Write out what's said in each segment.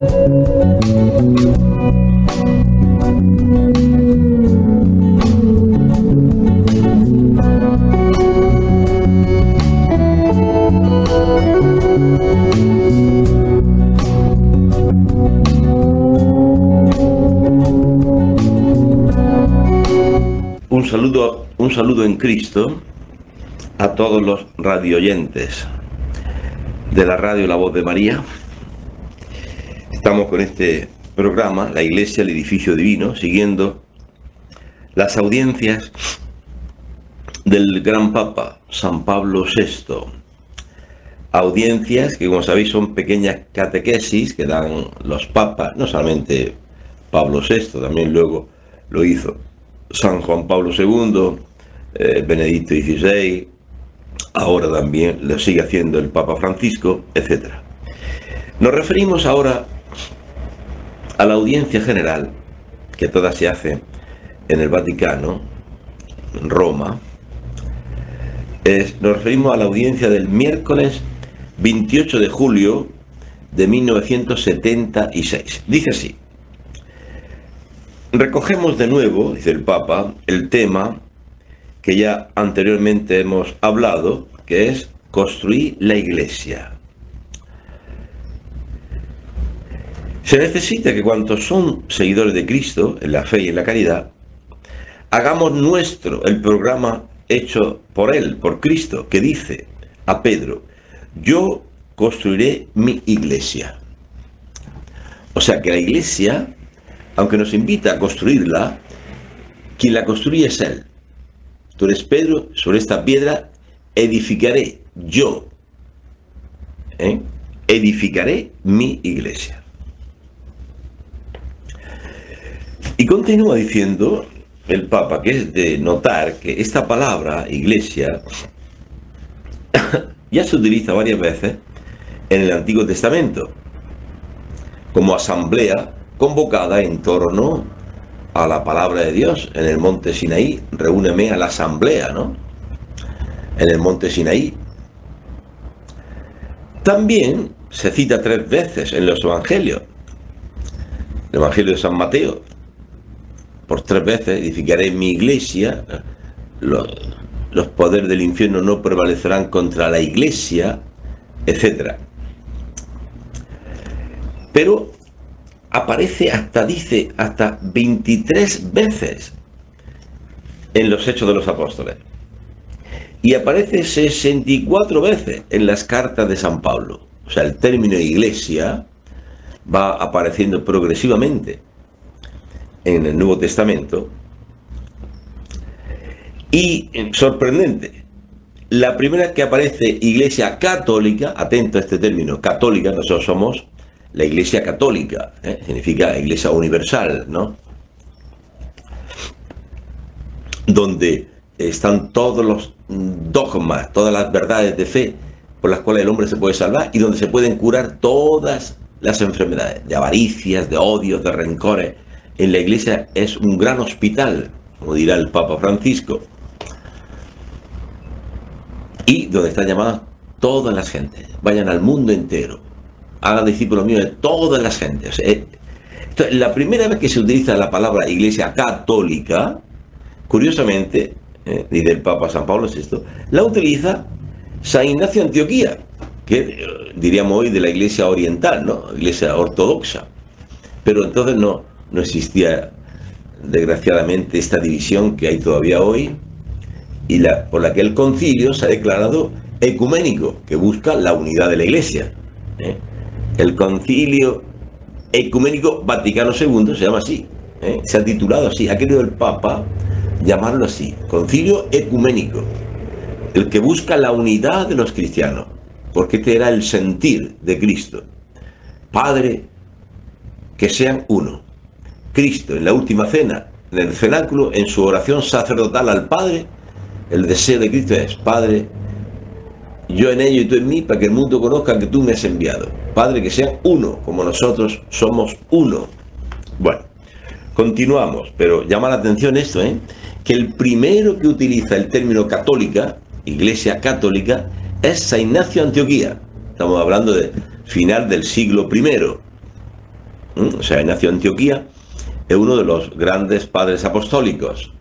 Un saludo en Cristo a todos los radioyentes de la radio La Voz de María. Estamos con este programa, La Iglesia, el Edificio Divino, siguiendo las audiencias del Gran Papa, San Pablo VI. Audiencias que, como sabéis, son pequeñas catequesis que dan los papas, no solamente Pablo VI, también luego lo hizo San Juan Pablo II, Benedicto XVI, ahora también lo sigue haciendo el Papa Francisco, etc. Nos referimos ahora a la audiencia general, que toda se hace en el Vaticano, en Roma. Nos referimos a la audiencia del miércoles 28 de julio de 1976. Dice así: recogemos de nuevo, dice el Papa, el tema que ya anteriormente hemos hablado, que es construir la Iglesia. Se necesita que cuantos son seguidores de Cristo, en la fe y en la caridad, hagamos nuestro el programa hecho por Él, por Cristo, que dice a Pedro: yo construiré mi Iglesia. O sea que la Iglesia, aunque nos invita a construirla, quien la construye es Él. Tú eres Pedro, sobre esta piedra edificaré yo, edificaré mi Iglesia. Y continúa diciendo el Papa que es de notar que esta palabra, Iglesia, ya se utiliza varias veces en el Antiguo Testamento, como asamblea convocada en torno a la palabra de Dios en el monte Sinaí. Reúneme a la asamblea, ¿no? En el monte Sinaí. También se cita 3 veces en los evangelios. El evangelio de San Mateo, por 3 veces: edificaré mi iglesia, los poderes del infierno no prevalecerán contra la iglesia, etc. Pero aparece dice hasta 23 veces en los Hechos de los Apóstoles. Y aparece 64 veces en las cartas de San Pablo. O sea, el término iglesia va apareciendo progresivamente en el Nuevo Testamento. Y sorprendente, la primera que aparece Iglesia Católica, atento a este término, católica, nosotros somos la Iglesia Católica, significa Iglesia Universal, ¿no? Donde están todos los dogmas, todas las verdades de fe por las cuales el hombre se puede salvar y donde se pueden curar todas las enfermedades, de avaricias, de odios, de rencores. En la Iglesia es un gran hospital, como dirá el Papa Francisco, y donde están llamadas todas las gentes. Vayan al mundo entero, hagan discípulos míos de todas las gentes. Entonces, la primera vez que se utiliza la palabra Iglesia Católica, curiosamente, dice el Papa San Pablo VI, la utiliza San Ignacio de Antioquía, que diríamos hoy de la Iglesia Oriental, ¿no? Iglesia ortodoxa. Pero entonces no existía, desgraciadamente, esta división que hay todavía hoy, y por la que el concilio se ha declarado ecuménico, que busca la unidad de la Iglesia. El Concilio Ecuménico Vaticano II se llama así, se ha titulado así, ha querido el Papa llamarlo así, Concilio Ecuménico, el que busca la unidad de los cristianos, porque este era el sentir de Cristo. Padre, que sean uno. Cristo, en la última cena, en el cenáculo, en su oración sacerdotal al Padre, el deseo de Cristo es: Padre, yo en ello y tú en mí, para que el mundo conozca que tú me has enviado. Padre, que sean uno, como nosotros somos uno. Bueno, continuamos, pero llama la atención esto, que el primero que utiliza el término católica, Iglesia Católica, es San Ignacio de Antioquía. Estamos hablando de final del siglo I. O sea, Ignacio de Antioquía es uno de los grandes padres apostólicos.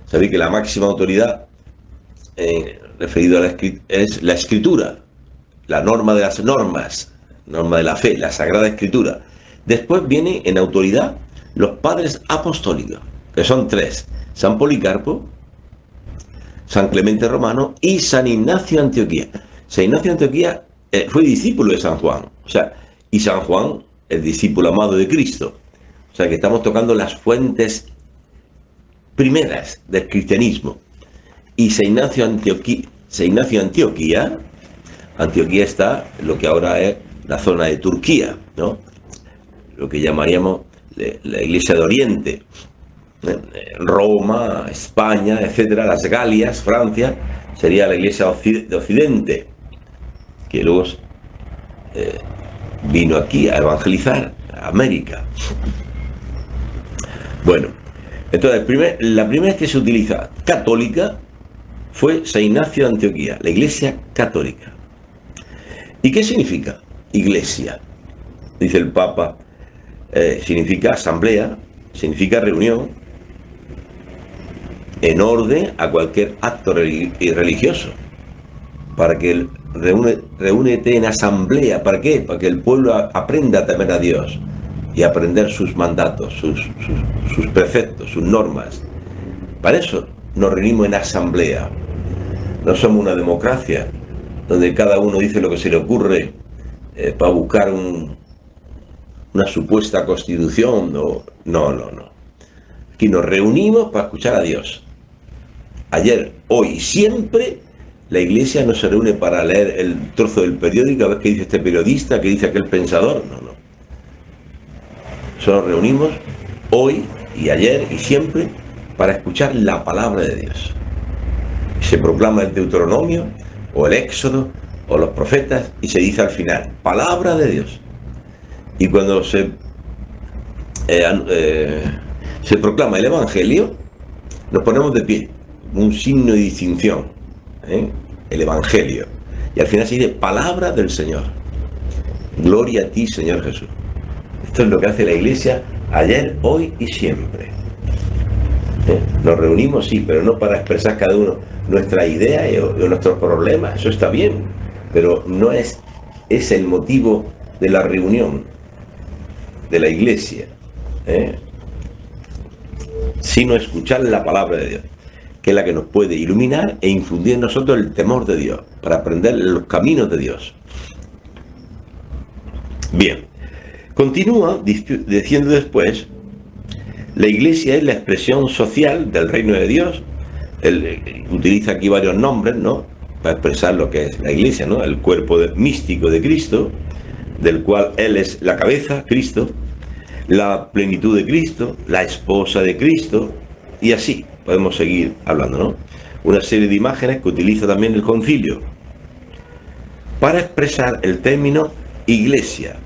Sabéis que la máxima autoridad referido a es la Escritura, la norma de las normas, norma de la fe, la Sagrada Escritura. Después viene en autoridad los padres apostólicos, que son tres: San Policarpo, San Clemente Romano y San Ignacio de Antioquía. San Ignacio de Antioquía fue discípulo de San Juan, o sea, y San Juan, el discípulo amado de Cristo. O sea que estamos tocando las fuentes primeras del cristianismo. Y San Ignacio de Antioquía, Antioquía está en lo que ahora es la zona de Turquía, ¿no? Lo que llamaríamos la Iglesia de Oriente. Roma, España, etcétera, las Galias, Francia, sería la Iglesia de Occidente, que luego vino aquí a evangelizar a América. Bueno, entonces la primera que se utiliza católica fue San Ignacio de Antioquía, la Iglesia católica. ¿Y qué significa iglesia? Dice el Papa, significa asamblea, significa reunión, en orden a cualquier acto religioso. Para que reúnete en asamblea. ¿Para qué? Para que el pueblo aprenda a temer a Dios y aprender sus mandatos, sus preceptos, sus normas. Para eso nos reunimos en asamblea. No somos una democracia donde cada uno dice lo que se le ocurre para buscar una supuesta constitución. No. Aquí nos reunimos para escuchar a Dios. Ayer, hoy y siempre, la Iglesia no se reúne para leer el trozo del periódico, a ver qué dice este periodista, qué dice aquel pensador. No. Solo nos reunimos hoy y ayer y siempre para escuchar la palabra de Dios. Se proclama el Deuteronomio, o el Éxodo, o los profetas, y se dice al final, palabra de Dios. Y cuando se proclama el Evangelio, nos ponemos de pie, un signo de distinción, el Evangelio. Y al final se dice, palabra del Señor. Gloria a ti, Señor Jesús. Esto es lo que hace la Iglesia ayer, hoy y siempre. Nos reunimos, sí, pero no para expresar cada uno nuestra idea o nuestros problemas. Eso está bien, pero no es el motivo de la reunión de la Iglesia, sino escuchar la palabra de Dios, que es la que nos puede iluminar e infundir en nosotros el temor de Dios, para aprender los caminos de Dios. Bien, continúa diciendo después, la Iglesia es la expresión social del reino de Dios. Él utiliza aquí varios nombres, ¿no?, para expresar lo que es la Iglesia, ¿no?, el cuerpo místico de Cristo, del cual Él es la cabeza, Cristo, la plenitud de Cristo, la esposa de Cristo, y así podemos seguir hablando, ¿no? Una serie de imágenes que utiliza también el concilio para expresar el término Iglesia.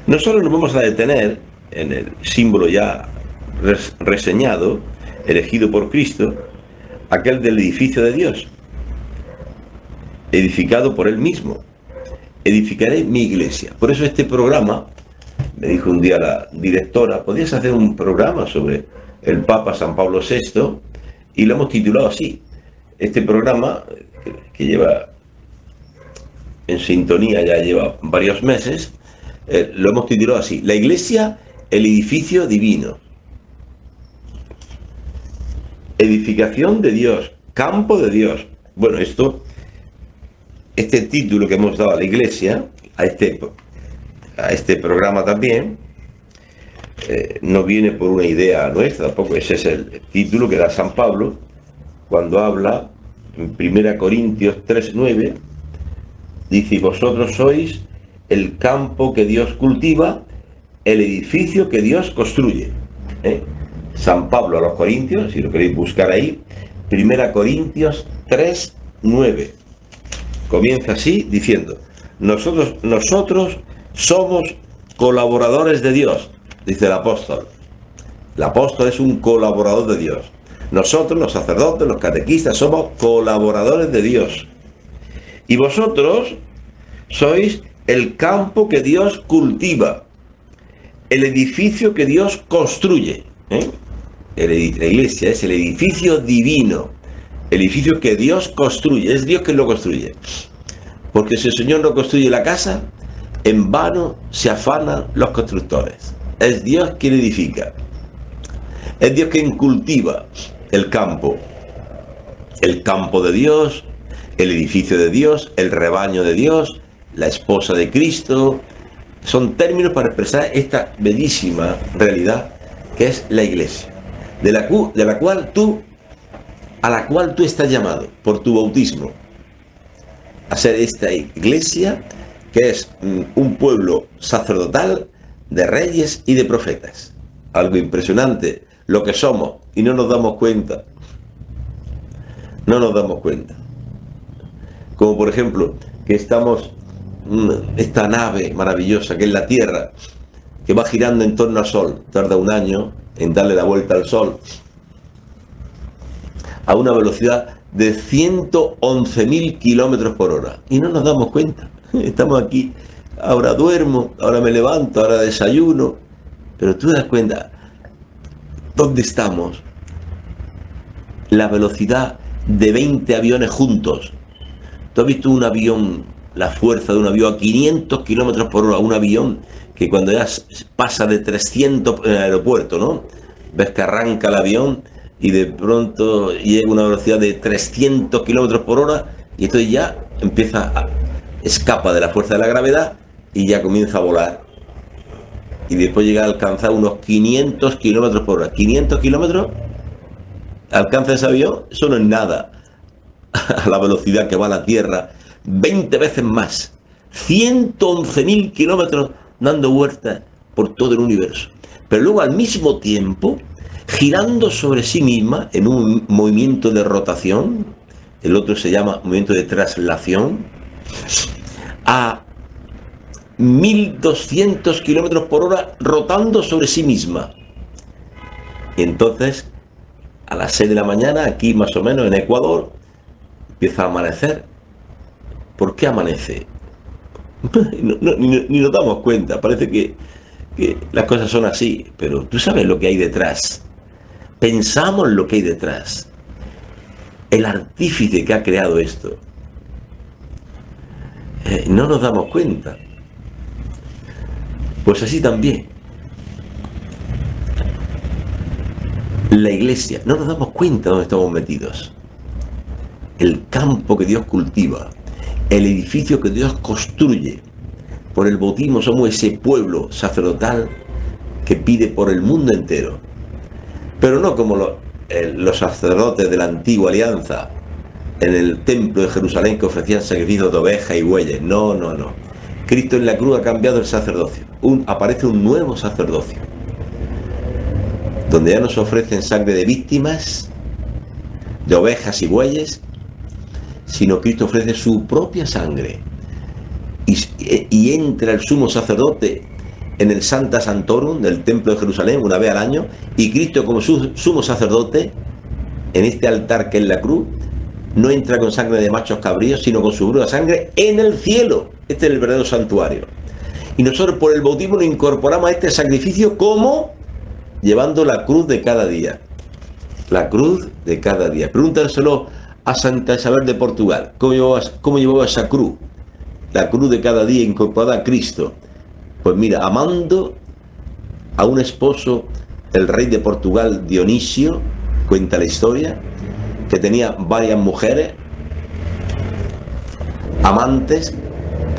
No solo nos vamos a detener en el símbolo ya reseñado, elegido por Cristo, aquel del edificio de Dios, edificado por Él mismo. Edificaré mi iglesia. Por eso este programa, me dijo un día la directora, ¿podrías hacer un programa sobre el Papa San Pablo VI? Y lo hemos titulado así. Este programa, que lleva en sintonía, ya lleva varios meses, lo hemos titulado así: La Iglesia, el edificio divino. Edificación de Dios, campo de Dios. Bueno, este título que hemos dado a la Iglesia, a este programa también, no viene por una idea nuestra, tampoco. Ese es el título que da San Pablo cuando habla en 1 Corintios 3:9, dice: vosotros sois el campo que Dios cultiva, el edificio que Dios construye. San Pablo a los Corintios, si lo queréis buscar ahí, 1 Corintios 3:9. Comienza así diciendo: nosotros somos colaboradores de Dios, dice el apóstol. El apóstol es un colaborador de Dios. Nosotros, los sacerdotes, los catequistas, somos colaboradores de Dios. Y vosotros sois el campo que Dios cultiva, el edificio que Dios construye, ¿eh? La iglesia es el edificio divino, el edificio que Dios construye, es Dios quien lo construye. Porque si el Señor no construye la casa, en vano se afanan los constructores. Es Dios quien edifica. Es Dios quien cultiva el campo de Dios, el edificio de Dios, el rebaño de Dios, la esposa de Cristo. Son términos para expresar esta bellísima realidad que es la iglesia, a la cual tú estás llamado por tu bautismo a ser esta iglesia que es un pueblo sacerdotal de reyes y de profetas. Algo impresionante lo que somos y no nos damos cuenta. No nos damos cuenta. Como por ejemplo que estamos esta nave maravillosa que es la Tierra, que va girando en torno al Sol, tarda un año en darle la vuelta al Sol a una velocidad de 111.000 kilómetros por hora y no nos damos cuenta. Estamos aquí, ahora duermo, ahora me levanto, ahora desayuno, pero tú te das cuenta dónde estamos. La velocidad de 20 aviones juntos. ¿Tú has visto un avión, la fuerza de un avión a 500 kilómetros por hora? Un avión que cuando ya pasa de 300 en el aeropuerto, ¿no? Ves que arranca el avión y de pronto llega a una velocidad de 300 kilómetros por hora y entonces ya escapa de la fuerza de la gravedad y ya comienza a volar. Y después llega a alcanzar unos 500 kilómetros por hora. 500 kilómetros alcanza ese avión, eso no es nada a la velocidad que va la Tierra, 20 veces más, 111.000 kilómetros dando vueltas por todo el universo, pero luego al mismo tiempo girando sobre sí misma en un movimiento de rotación, el otro se llama movimiento de traslación, a 1.200 kilómetros por hora rotando sobre sí misma. Y entonces a las 6 de la mañana, aquí más o menos en Ecuador, empieza a amanecer. ¿Por qué amanece? Ni nos damos cuenta, parece que las cosas son así, pero tú sabes lo que hay detrás. Pensamos lo que hay detrás. El artífice que ha creado esto. No nos damos cuenta. Pues así también. La iglesia, no nos damos cuenta de dónde estamos metidos. El campo que Dios cultiva, el edificio que Dios construye. Por el bautismo somos ese pueblo sacerdotal que pide por el mundo entero. Pero no como los sacerdotes de la antigua alianza en el templo de Jerusalén que ofrecían sacrificios de ovejas y bueyes. No, no, no. Cristo en la cruz ha cambiado el sacerdocio. Aparece un nuevo sacerdocio, donde ya no se ofrecen sangre de víctimas, de ovejas y bueyes, sino Cristo ofrece su propia sangre. Y entra el sumo sacerdote en el Sancta Sanctorum del templo de Jerusalén una vez al año, y Cristo como sumo sacerdote en este altar que es la cruz no entra con sangre de machos cabríos, sino con su propia sangre en el cielo. Este es el verdadero santuario. Y nosotros por el bautismo nos incorporamos a este sacrificio como llevando la cruz de cada día. La cruz de cada día. Pregúntaselo a Santa Isabel de Portugal. ¿Cómo llevaba esa cruz? La cruz de cada día incorporada a Cristo. Pues mira, amando a un esposo, el rey de Portugal, Dionisio, cuenta la historia, que tenía varias mujeres, amantes,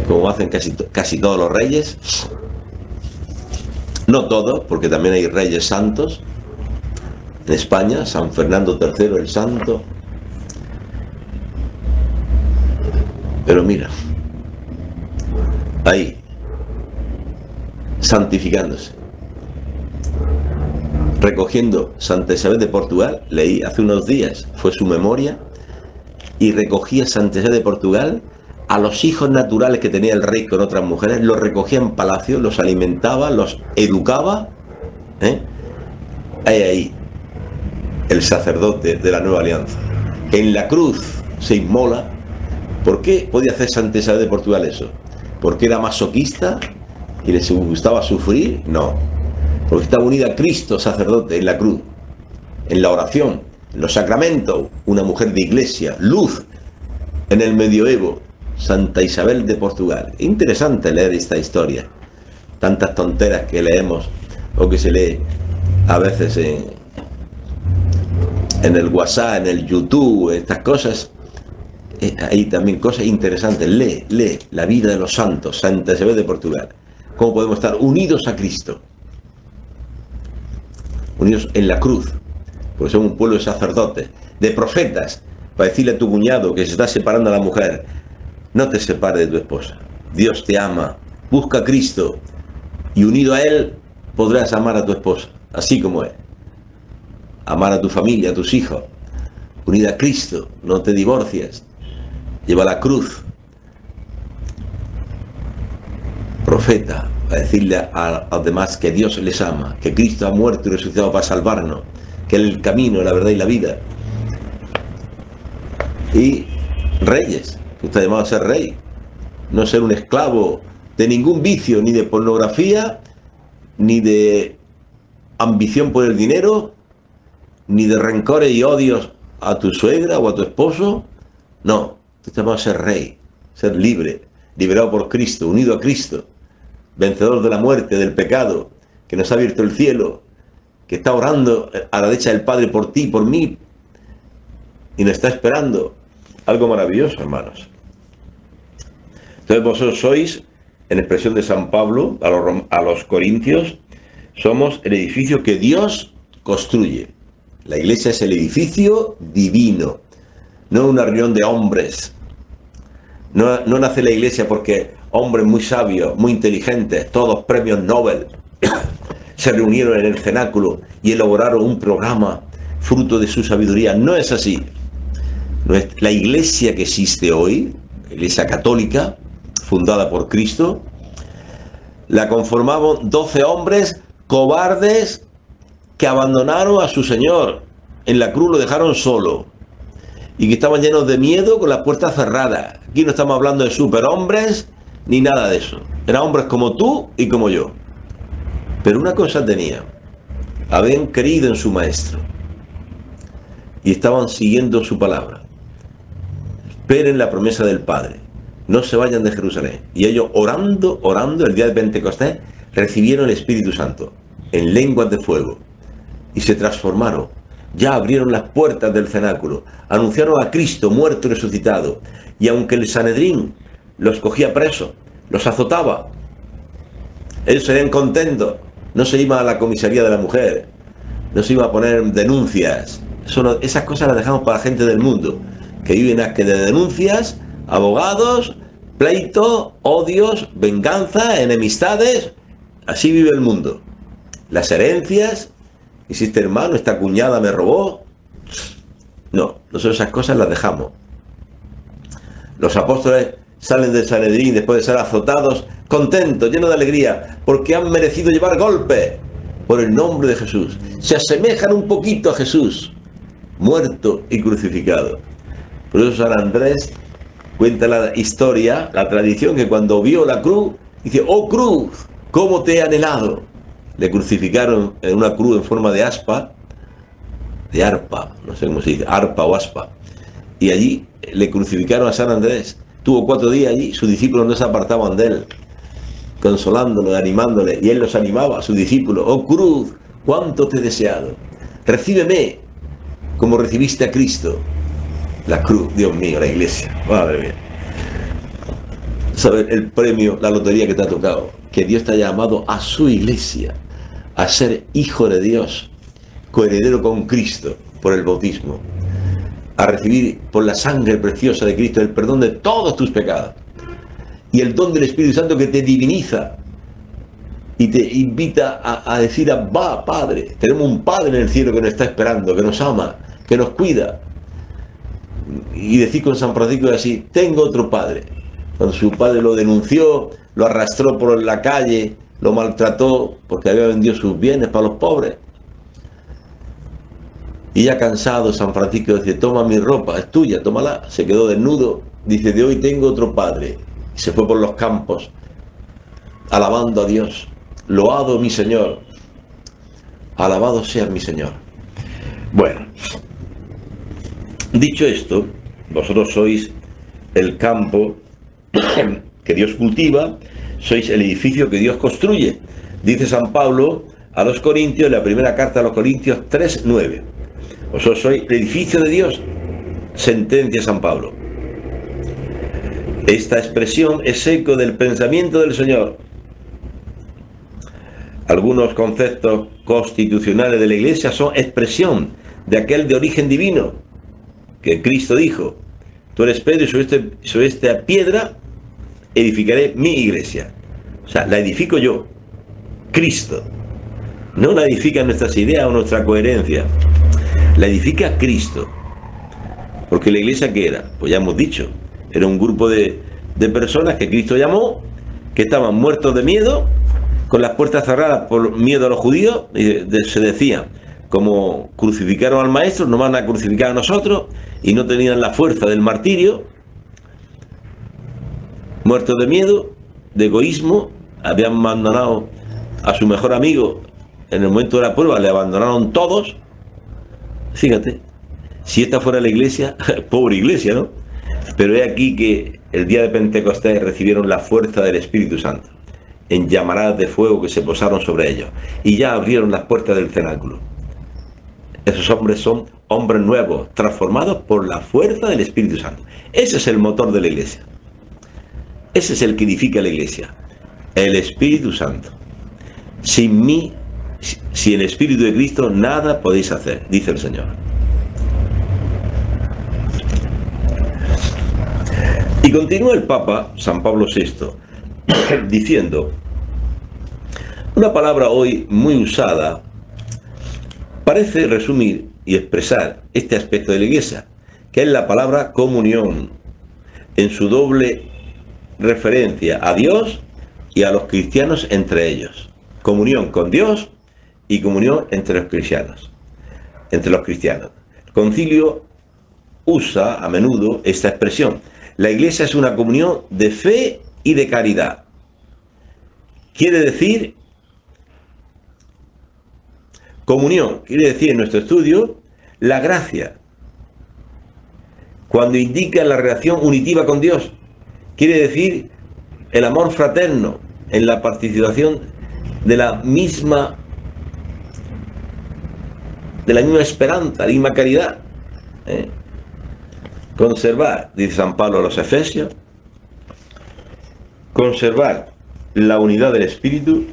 como hacen casi todos los reyes. No todos, porque también hay reyes santos. En España, San Fernando III el Santo. Pero mira, ahí, santificándose. Recogiendo Santa Isabel de Portugal, leí hace unos días, fue su memoria, y recogía Santa Isabel de Portugal a los hijos naturales que tenía el rey con otras mujeres, los recogía en palacio, los alimentaba, los educaba. Ahí, el sacerdote de la nueva alianza. En la cruz se inmola. ¿Por qué podía hacer Santa Isabel de Portugal eso? ¿Porque era masoquista y les gustaba sufrir? No. porque estaba unida a Cristo sacerdote en la cruz, en la oración, en los sacramentos, una mujer de iglesia, luz en el medioevo, Santa Isabel de Portugal. Interesante leer esta historia, tantas tonteras que leemos o que se lee a veces en el WhatsApp, en el YouTube, estas cosas. Hay también cosas interesantes. Lee la vida de los santos, Santa Isabel de Portugal. Cómo podemos estar unidos a Cristo, unidos en la cruz, porque somos un pueblo de sacerdotes, de profetas, para decirle a tu cuñado que se está separando a la mujer: no te separes de tu esposa, Dios te ama, busca a Cristo, y unido a Él podrás amar a tu esposa, así como es. Amar a tu familia, a tus hijos, unida a Cristo, no te divorcies, lleva la cruz. Profeta, a decirle a los demás que Dios les ama, que Cristo ha muerto y resucitado para salvarnos, que Él es el camino, la verdad y la vida. Y reyes, que está llamado a ser rey, no ser un esclavo de ningún vicio, ni de pornografía, ni de ambición por el dinero, ni de rencores y odios a tu suegra o a tu esposo. No, tú estás llamado a ser rey, ser libre, liberado por Cristo, unido a Cristo, vencedor de la muerte, del pecado, que nos ha abierto el cielo, que está orando a la derecha del Padre por ti, por mí, y nos está esperando. Algo maravilloso, hermanos. Entonces vosotros sois, en expresión de San Pablo a los Corintios, somos el edificio que Dios construye. La iglesia es el edificio divino, no una reunión de hombres. No nace la iglesia porque hombres muy sabios, muy inteligentes, todos premios Nobel, se reunieron en el cenáculo y elaboraron un programa fruto de su sabiduría. No es así. La iglesia que existe hoy, la iglesia católica, fundada por Cristo, la conformaban 12 hombres cobardes que abandonaron a su Señor. En la cruz lo dejaron solo. Y que estaban llenos de miedo con las puertas cerradas. Aquí no estamos hablando de superhombres ni nada de eso. Eran hombres como tú y como yo. Pero una cosa tenían. Habían creído en su maestro. Y estaban siguiendo su palabra. Esperen la promesa del Padre. No se vayan de Jerusalén. Y ellos orando el día de Pentecostés, recibieron el Espíritu Santo en lenguas de fuego. Y se transformaron. Ya abrieron las puertas del cenáculo. Anunciaron a Cristo muerto y resucitado. Y aunque el Sanedrín los cogía presos, los azotaba, ellos serían contentos. No se iban a la comisaría de la mujer. No se iban a poner denuncias. Esas cosas las dejamos para la gente del mundo, que viven a que de denuncias, abogados, pleitos, odios, venganza, enemistades. Así vive el mundo. Las herencias. Hiciste hermano, esta cuñada me robó. No, nosotros esas cosas las dejamos. Los apóstoles salen del Sanedrín después de ser azotados, contentos, llenos de alegría, porque han merecido llevar golpes por el nombre de Jesús. Se asemejan un poquito a Jesús, muerto y crucificado. Por eso San Andrés cuenta la historia, la tradición, que cuando vio la cruz, dice: oh cruz, ¿cómo te he anhelado? Le crucificaron en una cruz en forma de aspa, de arpa, no sé cómo se dice, arpa o aspa. Y allí le crucificaron a San Andrés. Tuvo 4 días allí, sus discípulos no se apartaban de él, consolándolo, animándole, y él los animaba, a sus discípulos: oh cruz, cuánto te he deseado, recíbeme como recibiste a Cristo. La cruz, Dios mío, la iglesia, madre mía. ¿Sabes el premio, la lotería que te ha tocado? Que Dios te ha llamado a su iglesia, a ser hijo de Dios, coheredero con Cristo por el bautismo, a recibir por la sangre preciosa de Cristo el perdón de todos tus pecados y el don del Espíritu Santo que te diviniza y te invita a decir: va, Padre. Tenemos un Padre en el cielo que nos está esperando, que nos ama, que nos cuida. Y decir con San Francisco así: tengo otro Padre. Cuando su padre lo denunció, lo arrastró por la calle, lo maltrató porque había vendido sus bienes para los pobres. Y ya cansado, San Francisco dice: toma mi ropa, es tuya, tómala. Se quedó desnudo, dice: de hoy tengo otro Padre. Y se fue por los campos, alabando a Dios. Loado mi Señor. Alabado sea mi Señor. Bueno, dicho esto, vosotros sois el campo que Dios cultiva, sois el edificio que Dios construye. Dice San Pablo a los Corintios, en la primera carta a los Corintios 3:9. Vosotros sois el edificio de Dios, sentencia San Pablo. Esta expresión es eco del pensamiento del Señor. Algunos conceptos constitucionales de la Iglesia son expresión de aquel de origen divino, que Cristo dijo: tú eres Pedro y sobre esta piedra edificaré mi iglesia. O sea, la edifico yo, Cristo. No la edifican nuestras ideas o nuestra coherencia. La edifica Cristo. Porque la iglesia, ¿qué era? Pues ya hemos dicho, era un grupo de personas que Cristo llamó, que estaban muertos de miedo, con las puertas cerradas por miedo a los judíos, y se decía, como crucificaron al maestro, nos van a crucificar a nosotros, y no tenían la fuerza del martirio, muertos de miedo, de egoísmo, habían abandonado a su mejor amigo en el momento de la prueba, le abandonaron todos. Fíjate, si esta fuera la iglesia, pobre iglesia, ¿no? Pero he aquí que el día de Pentecostés recibieron la fuerza del Espíritu Santo, en llamaradas de fuego que se posaron sobre ellos, y ya abrieron las puertas del cenáculo. Esos hombres son hombres nuevos, transformados por la fuerza del Espíritu Santo. Ese es el motor de la iglesia. Ese es el que edifica la iglesia, el Espíritu Santo. Sin mí, sin el Espíritu de Cristo, nada podéis hacer, dice el Señor. Y continúa el Papa, San Pablo VI, diciendo una palabra hoy muy usada, parece resumir y expresar este aspecto de la iglesia, que es la palabra comunión, en su doble referencia a Dios y a los cristianos entre ellos. Comunión con Dios y comunión entre los cristianos. El concilio usa a menudo esta expresión. La iglesia es una comunión de fe y de caridad. Quiere decir, comunión, quiere decir en nuestro estudio, la gracia. Cuando indica la relación unitiva con Dios, quiere decir el amor fraterno en la participación de la misma esperanza, la misma caridad. Conservar, dice San Pablo a los Efesios, conservar la unidad del Espíritu.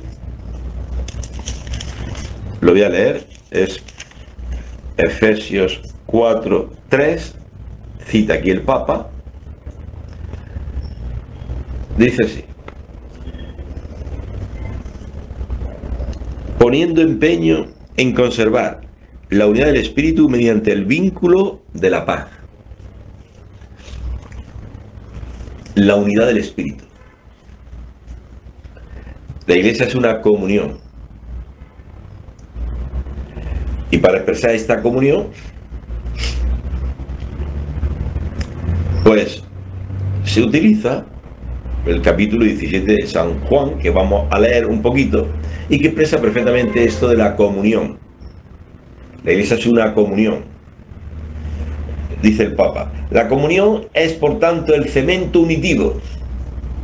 Lo voy a leer, es Efesios 4:3, cita aquí el Papa, dice así: poniendo empeño en conservar la unidad del Espíritu mediante el vínculo de la paz. La unidad del Espíritu. La iglesia es una comunión. Y para expresar esta comunión, pues se utiliza el capítulo 17 de San Juan, que vamos a leer un poquito, y que expresa perfectamente esto de la comunión. La iglesia es una comunión. Dice el Papa, la comunión es por tanto el cemento unitivo.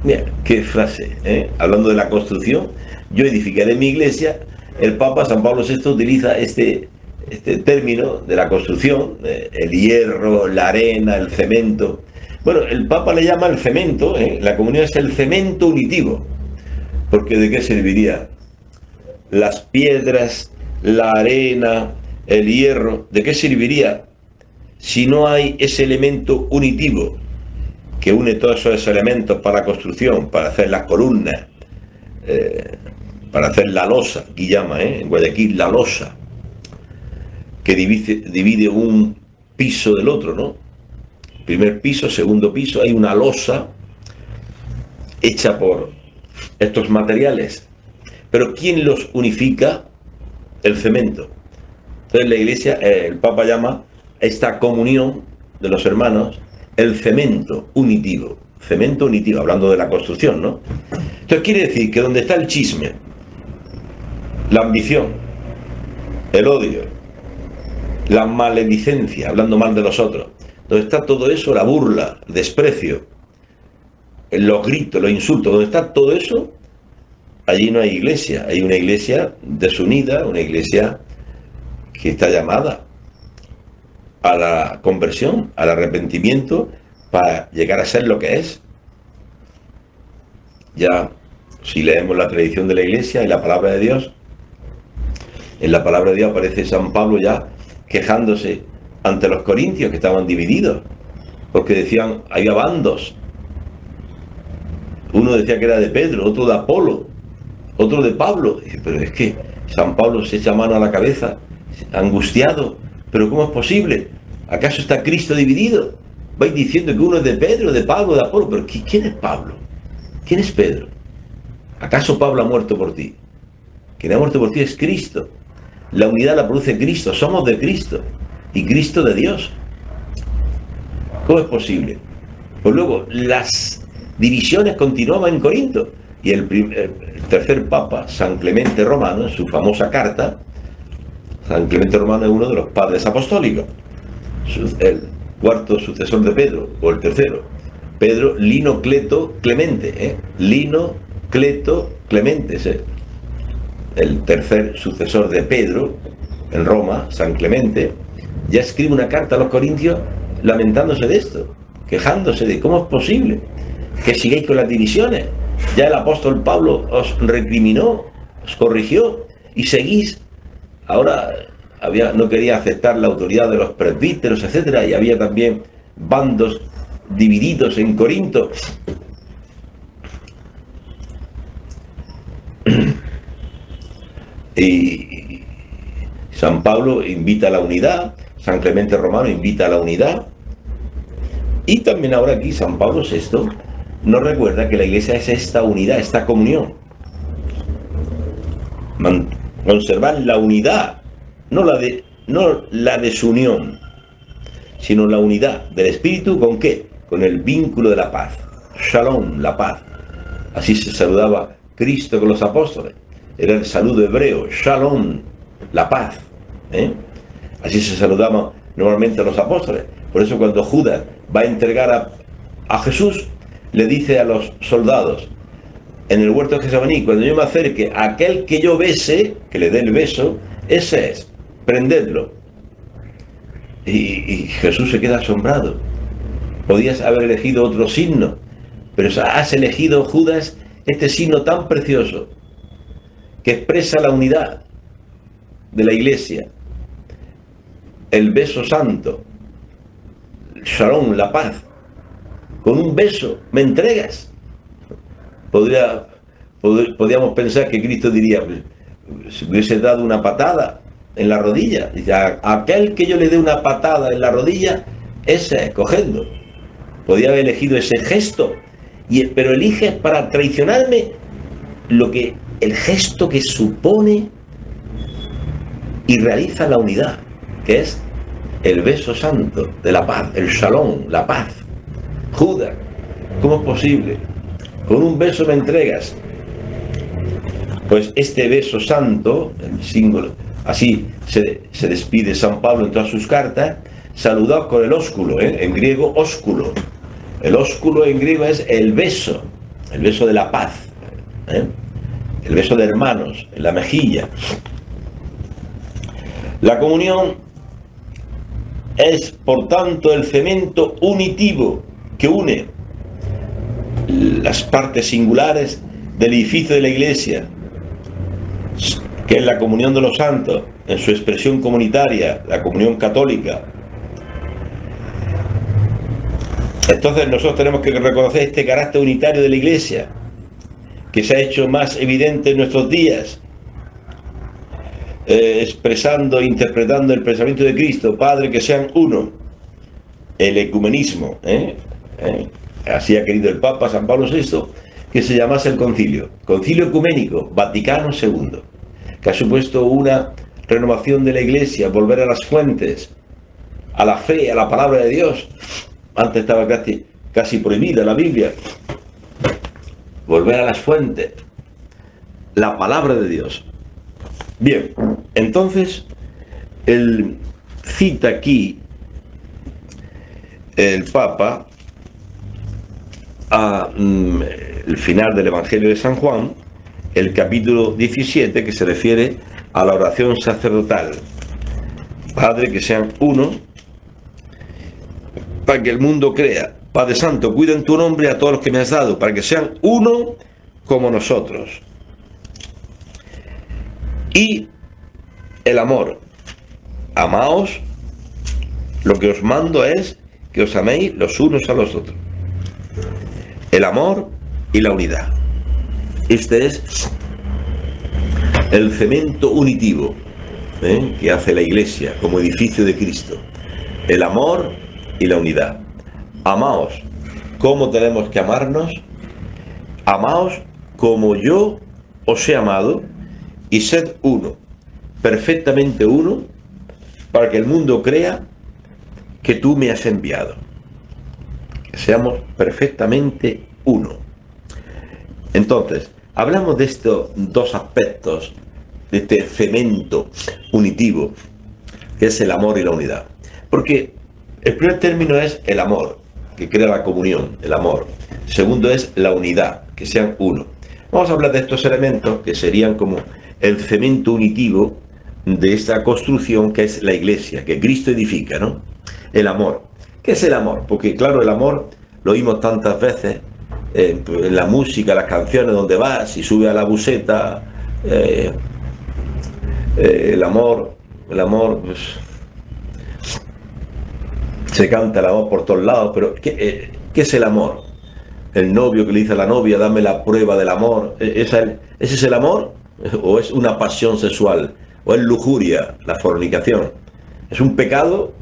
Mira, qué frase, hablando de la construcción, yo edificaré mi iglesia. El Papa San Pablo VI utiliza este término de la construcción, el hierro, la arena, el cemento. Bueno, el Papa le llama el cemento, la comunión es el cemento unitivo, porque ¿de qué serviría? Las piedras, la arena, el hierro, ¿de qué serviría si no hay ese elemento unitivo que une todos esos elementos para la construcción, para hacer las columnas, para hacer la losa, aquí llama, en Guayaquil, la losa, que divide un piso del otro, ¿no? Primer piso, segundo piso, hay una losa hecha por estos materiales. Pero ¿quién los unifica? El cemento. Entonces la iglesia, el Papa llama esta comunión de los hermanos el cemento unitivo, hablando de la construcción, ¿no? Entonces quiere decir que donde está el chisme, la ambición, el odio, la maledicencia, hablando mal de los otros. Donde está todo eso, la burla, el desprecio, los gritos, los insultos, donde está todo eso, allí no hay iglesia. Hay una iglesia desunida, una iglesia que está llamada a la conversión, al arrepentimiento, para llegar a ser lo que es. Ya, si leemos la tradición de la iglesia y la palabra de Dios, en la palabra de Dios aparece San Pablo ya quejándose ante los corintios que estaban divididos, porque decían, había bandos. Uno decía que era de Pedro, otro de Apolo, otro de Pablo. Pero es que San Pablo se echa mano a la cabeza, angustiado. ¿Pero cómo es posible? ¿Acaso está Cristo dividido? Vais diciendo que uno es de Pedro, de Pablo, de Apolo. ¿Pero quién es Pablo? ¿Quién es Pedro? ¿Acaso Pablo ha muerto por ti? Quien ha muerto por ti es Cristo. La unidad la produce Cristo. Somos de Cristo. Y Cristo de Dios. ¿Cómo es posible? Pues luego, las divisiones continuaban en Corinto. Y el tercer papa, San Clemente Romano, en su famosa carta, San Clemente Romano es uno de los padres apostólicos. El cuarto sucesor de Pedro, o el tercero. Pedro Lino Cleto Clemente, Lino Cleto Clemente, el tercer sucesor de Pedro en Roma, San Clemente, ya escribe una carta a los corintios lamentándose de esto, quejándose de cómo es posible que sigáis con las divisiones. Ya el apóstol Pablo os recriminó, os corrigió y seguís. Ahora no quería aceptar la autoridad de los presbíteros, etcétera, y había también bandos divididos en Corinto. Y San Pablo invita a la unidad, San Clemente Romano invita a la unidad, y también ahora aquí San Pablo VI nos recuerda que la iglesia es esta unidad, esta comunión. Conservar la unidad, no la desunión, sino la unidad del espíritu. ¿Con qué? Con el vínculo de la paz. Shalom, la paz. Así se saludaba Cristo con los apóstoles. Era el saludo hebreo, Shalom, la paz. Así se saludaban normalmente a los apóstoles. Por eso cuando Judas va a entregar a Jesús, le dice a los soldados en el huerto de Getsemaní, cuando yo me acerque a aquel que yo bese, que le dé el beso, ese es, prendedlo. Y Jesús se queda asombrado. Podías haber elegido otro signo, pero has elegido, Judas, este signo tan precioso que expresa la unidad de la iglesia, el beso santo, el shalom, la paz. Con un beso me entregas. Podríamos pensar que Cristo diría, si hubiese dado una patada en la rodilla, dice, aquel que yo le dé una patada en la rodilla, ese, cogedlo. Podía haber elegido ese gesto, pero eliges para traicionarme el gesto que supone y realiza la unidad, que es el beso santo de la paz, el shalom, la paz. Judas, ¿cómo es posible? Con un beso me entregas. Pues este beso santo, el símbolo, así se despide San Pablo en todas sus cartas, saludados con el ósculo, en griego ósculo. El ósculo en griego es el beso de la paz, el beso de hermanos, en la mejilla. La comunión es, por tanto, el cemento unitivo que une las partes singulares del edificio de la Iglesia, que es la comunión de los santos, en su expresión comunitaria, la comunión católica. Entonces nosotros tenemos que reconocer este carácter unitario de la Iglesia, que se ha hecho más evidente en nuestros días, expresando, interpretando el pensamiento de Cristo, Padre, que sean uno, el ecumenismo, así ha querido el Papa San Pablo VI, que se llamase el concilio ecuménico Vaticano II, que ha supuesto una renovación de la Iglesia, volver a las fuentes, a la fe, a la palabra de Dios. Antes estaba casi prohibida la Biblia. Volver a las fuentes, la palabra de Dios. Bien, entonces Él cita aquí el Papa el final del Evangelio de San Juan, el capítulo 17, que se refiere a la oración sacerdotal. Padre, que sean uno, para que el mundo crea. Padre Santo, cuida en tu nombre a todos los que me has dado, para que sean uno como nosotros. Y el amor. Amaos, lo que os mando es que os améis los unos a los otros. El amor y la unidad. Este es el cemento unitivo que hace la Iglesia como edificio de Cristo. El amor y la unidad. Amaos. ¿Cómo tenemos que amarnos? Amaos como yo os he amado, y sed uno, perfectamente uno, para que el mundo crea que tú me has enviado. Que seamos perfectamente uno. Entonces, hablamos de estos dos aspectos, de este cemento unitivo, que es el amor y la unidad. Porque el primer término es el amor, que crea la comunión, el amor. El segundo es la unidad, que sean uno. Vamos a hablar de estos elementos que serían como el cemento unitivo de esta construcción que es la Iglesia, que Cristo edifica, ¿no? El amor. ¿Qué es el amor? Porque claro, el amor lo oímos tantas veces en la música, las canciones, donde vas y sube a la buseta, el amor, pues, se canta el amor por todos lados, pero ¿qué es el amor? El novio que le dice a la novia, dame la prueba del amor. ¿Ese es el amor? ¿O es una pasión sexual? ¿O es lujuria, la fornicación? ¿Es un pecado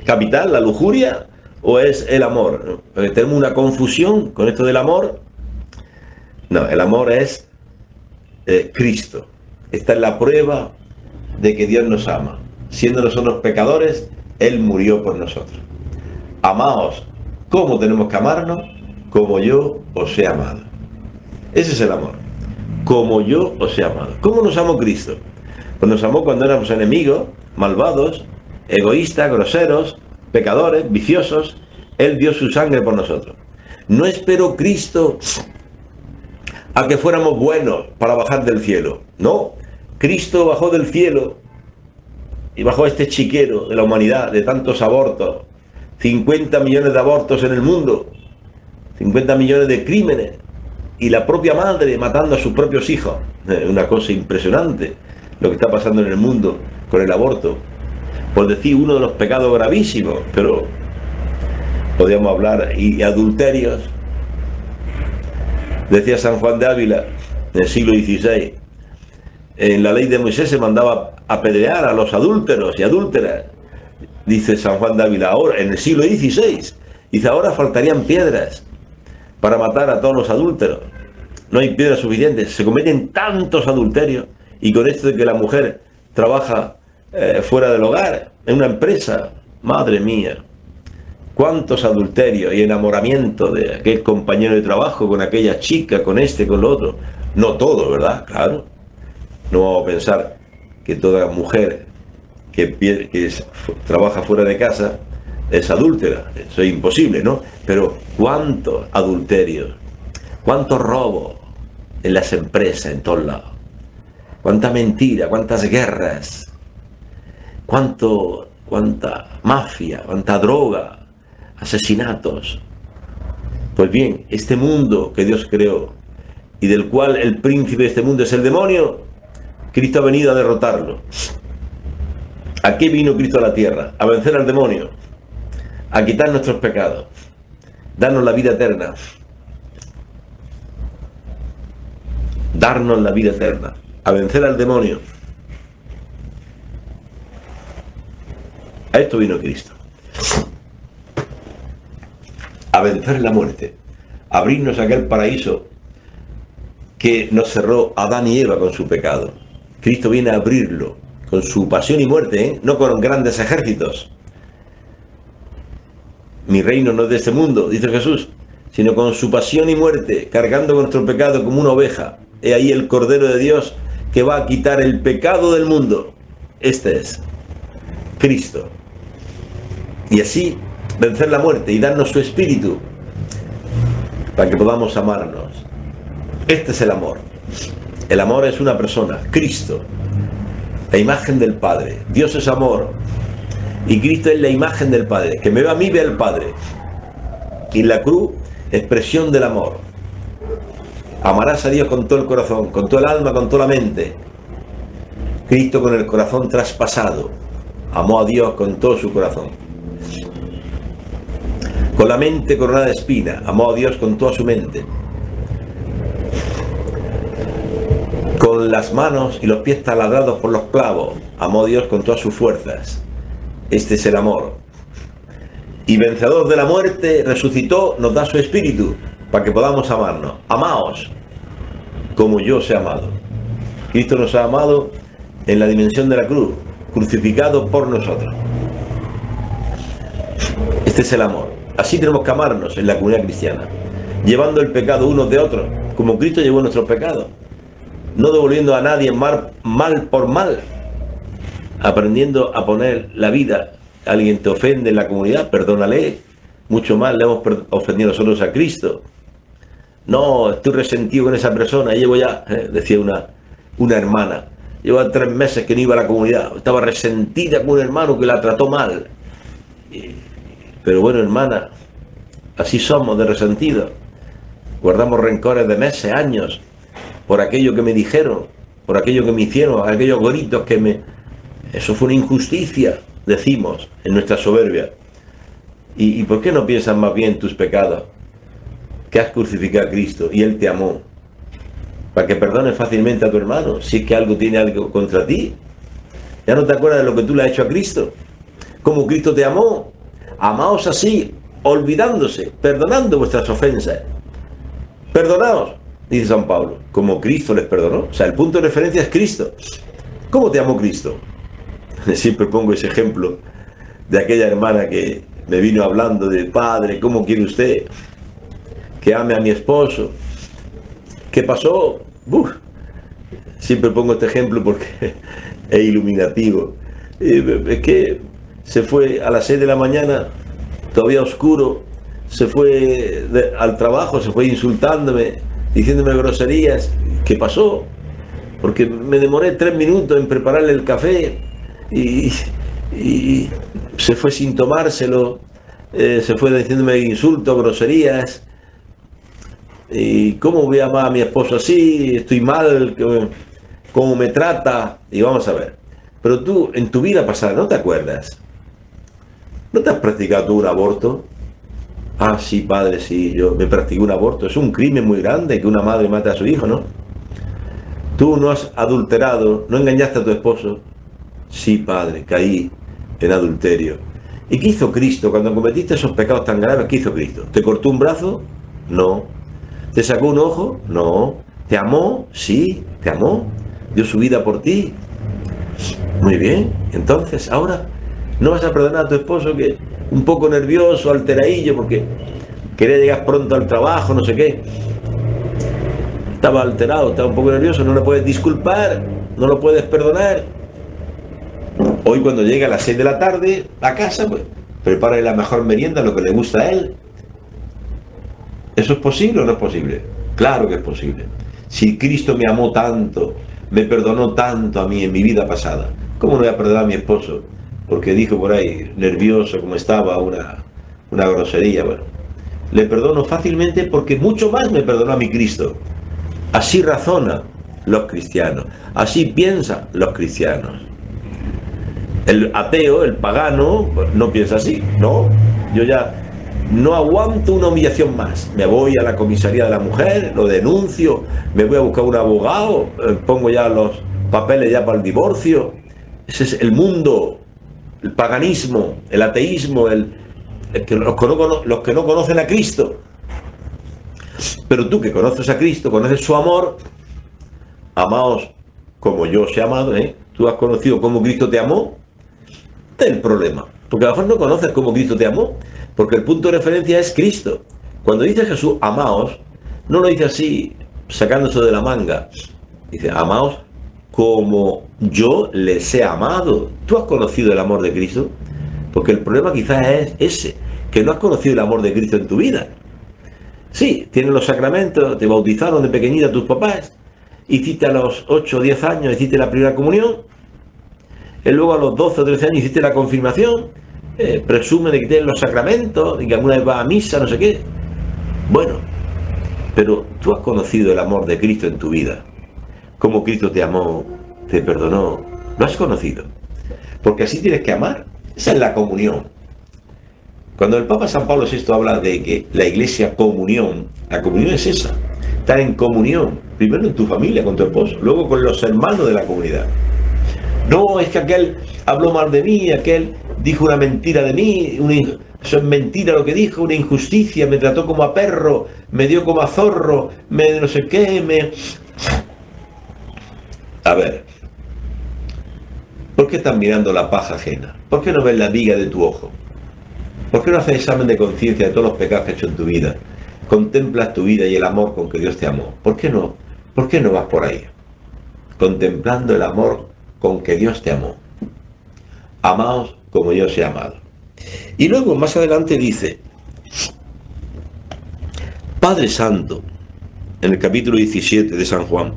capital, la lujuria? ¿O es el amor? ¿Tenemos una confusión con esto del amor? No, el amor es Cristo. Esta es la prueba de que Dios nos ama. Siendo nosotros pecadores, Él murió por nosotros. Amaos. ¿Cómo tenemos que amarnos? Como yo os he amado. Ese es el amor. Como yo os he amado. ¿Cómo nos amó Cristo? Pues nos amó cuando éramos enemigos, malvados, egoístas, groseros, pecadores, viciosos. Él dio su sangre por nosotros. No esperó Cristo a que fuéramos buenos para bajar del cielo. No, Cristo bajó del cielo y bajó a este chiquero de la humanidad, de tantos abortos, 50 millones de abortos en el mundo, 50 millones de crímenes, y la propia madre matando a sus propios hijos. Una cosa impresionante lo que está pasando en el mundo con el aborto. Por decir uno de los pecados gravísimos, pero podríamos hablar, y adulterios. Decía San Juan de Ávila, en el siglo XVI, en la ley de Moisés se mandaba apedrear a los adúlteros y adúlteras. Dice San Juan de Ávila, ahora, en el siglo XVI, dice, ahora faltarían piedras para matar a todos los adúlteros. No hay piedras suficientes, se cometen tantos adulterios, y con esto de que la mujer trabaja fuera del hogar, en una empresa, madre mía, cuántos adulterios y enamoramiento de aquel compañero de trabajo con aquella chica, con este, con lo otro. No todo, ¿verdad? Claro. No vamos a pensar que toda mujer que trabaja fuera de casa es adúltera. Eso es imposible, ¿no? Pero cuántos adulterios, cuántos robos en las empresas, en todos lados. Cuánta mentira, cuántas guerras, cuánta mafia, cuánta droga, asesinatos. Pues bien, este mundo que Dios creó y del cual el príncipe de este mundo es el demonio, Cristo ha venido a derrotarlo. ¿A qué vino Cristo a la tierra? A vencer al demonio, a quitar nuestros pecados, darnos la vida eterna, darnos la vida eterna, a vencer al demonio. A esto vino Cristo. A vencer la muerte, a abrirnos aquel paraíso que nos cerró Adán y Eva con su pecado. Cristo viene a abrirlo con su pasión y muerte, no con grandes ejércitos. Mi reino no es de este mundo, dice Jesús, sino con su pasión y muerte, cargando nuestro pecado como una oveja. He ahí el Cordero de Dios que va a quitar el pecado del mundo. Este es Cristo. Y así vencer la muerte y darnos su espíritu para que podamos amarnos. Este es el amor. El amor es una persona, Cristo, la imagen del Padre. Dios es amor y Cristo es la imagen del Padre. Que me ve a mí, ve al Padre. Y la cruz, expresión del amor. Amarás a Dios con todo el corazón, con todo el alma, con toda la mente. Cristo, con el corazón traspasado, amó a Dios con todo su corazón. Con la mente coronada de espina, amó a Dios con toda su mente. Con las manos y los pies taladrados por los clavos, amó a Dios con todas sus fuerzas. Este es el amor. Y vencedor de la muerte, resucitó, nos da su espíritu para que podamos amarnos. Amaos como yo os he amado. Cristo nos ha amado en la dimensión de la cruz, crucificado por nosotros. Este es el amor. Así tenemos que amarnos en la comunidad cristiana, llevando el pecado unos de otros, como Cristo llevó nuestros pecados, no devolviendo a nadie mal por mal, aprendiendo a poner la vida. Alguien te ofende en la comunidad, perdónale. Mucho más le hemos ofendido nosotros a Cristo. No, estoy resentido con esa persona. Llevo ya, decía una hermana, lleva 3 meses que no iba a la comunidad. Estaba resentida con un hermano que la trató mal. Pero bueno, hermana, así somos de resentidos. Guardamos rencores de meses, años, por aquello que me dijeron, por aquello que me hicieron, aquellos gritos que me... Eso fue una injusticia, decimos, en nuestra soberbia. ¿Y por qué no piensas más bien tus pecados? Que has crucificado a Cristo y Él te amó. Para que perdones fácilmente a tu hermano, si es que algo tiene algo contra ti. ¿Ya no te acuerdas de lo que tú le has hecho a Cristo? Como Cristo te amó. Amaos así, olvidándose, perdonando vuestras ofensas. Perdonaos, dice San Pablo, como Cristo les perdonó. O sea, el punto de referencia es Cristo. ¿Cómo te amó Cristo? Siempre pongo ese ejemplo de aquella hermana que me vino hablando de: Padre, ¿cómo quiere usted que ame a mi esposo? ¿Qué pasó? Siempre pongo este ejemplo porque es iluminativo. Es que se fue a las 6 de la mañana, todavía oscuro, se fue al trabajo, se fue insultándome, diciéndome groserías. ¿Qué pasó? Porque me demoré 3 minutos en prepararle el café y se fue sin tomárselo, se fue diciéndome insultos, groserías. ¿Y cómo voy a amar a mi esposo así? Estoy mal, cómo me trata. Y vamos a ver, pero tú en tu vida pasada no te acuerdas, ¿no te has practicado tú un aborto? Ah, sí, padre, sí, yo me practiqué un aborto. Es un crimen muy grande que una madre mate a su hijo, ¿no? Tú no has adulterado, no engañaste a tu esposo. Sí, padre, caí en adulterio. ¿Y qué hizo Cristo cuando cometiste esos pecados tan graves? ¿Qué hizo Cristo? ¿Te cortó un brazo? No. ¿Te sacó un ojo? No. ¿Te amó? Sí, te amó. Dio su vida por ti. Muy bien. Entonces, ahora no vas a perdonar a tu esposo, que un poco nervioso, alteradillo, porque quería llegar pronto al trabajo, no sé qué. Estaba alterado, estaba un poco nervioso, no le puedes disculpar, no lo puedes perdonar. Hoy, cuando llega a las 6 de la tarde a casa, pues prepárale la mejor merienda, lo que le gusta a él. ¿Eso es posible o no es posible? Claro que es posible. Si Cristo me amó tanto, me perdonó tanto a mí en mi vida pasada, ¿cómo no voy a perdonar a mi esposo? Porque dijo por ahí, nervioso como estaba, una grosería. Bueno, le perdono fácilmente porque mucho más me perdonó a mi Cristo. Así razonan los cristianos, así piensan los cristianos. El ateo, el pagano, no piensa así, ¿no? Yo ya no aguanto una humillación más. Me voy a la comisaría de la mujer, lo denuncio, me voy a buscar un abogado, pongo ya los papeles ya para el divorcio. Ese es el mundo, el paganismo, el ateísmo, los que no conocen a Cristo. Pero tú, que conoces a Cristo, conoces su amor, amaos como yo os he amado, ¿eh? Tú has conocido cómo Cristo te amó. Este es el problema, porque a lo mejor no conoces cómo Cristo te amó, porque el punto de referencia es Cristo. Cuando dice Jesús, amaos, no lo dice así, sacándose de la manga. Dice, amaos como yo les he amado. ¿Tú has conocido el amor de Cristo? Porque el problema quizás es ese, que no has conocido el amor de Cristo en tu vida. Sí, tienes los sacramentos, te bautizaron de pequeñita tus papás, hiciste a los 8 o 10 años, hiciste la primera comunión, y luego a los 12 o 13 años hiciste la confirmación, presume de que tienes los sacramentos, de que alguna vez vas a misa, no sé qué. Bueno, pero tú has conocido el amor de Cristo en tu vida. Cómo Cristo te amó, te perdonó, lo has conocido. Porque así tienes que amar. Esa es la comunión. Cuando el Papa San Pablo VI habla de que la Iglesia comunión, la comunión es esa. Estar en comunión, primero en tu familia, con tu esposo, luego con los hermanos de la comunidad. No, es que aquel habló mal de mí, aquel dijo una mentira de mí, eso es mentira lo que dijo, una injusticia, me trató como a perro, me dio como a zorro, me no sé qué, A ver, ¿por qué estás mirando la paja ajena? ¿Por qué no ves la viga de tu ojo? ¿Por qué no haces examen de conciencia de todos los pecados que has hecho en tu vida? Contemplas tu vida y el amor con que Dios te amó. ¿Por qué no? ¿Por qué no vas por ahí? Contemplando el amor con que Dios te amó. Amaos como yo os he amado. Y luego más adelante dice, Padre Santo, en el capítulo 17 de San Juan,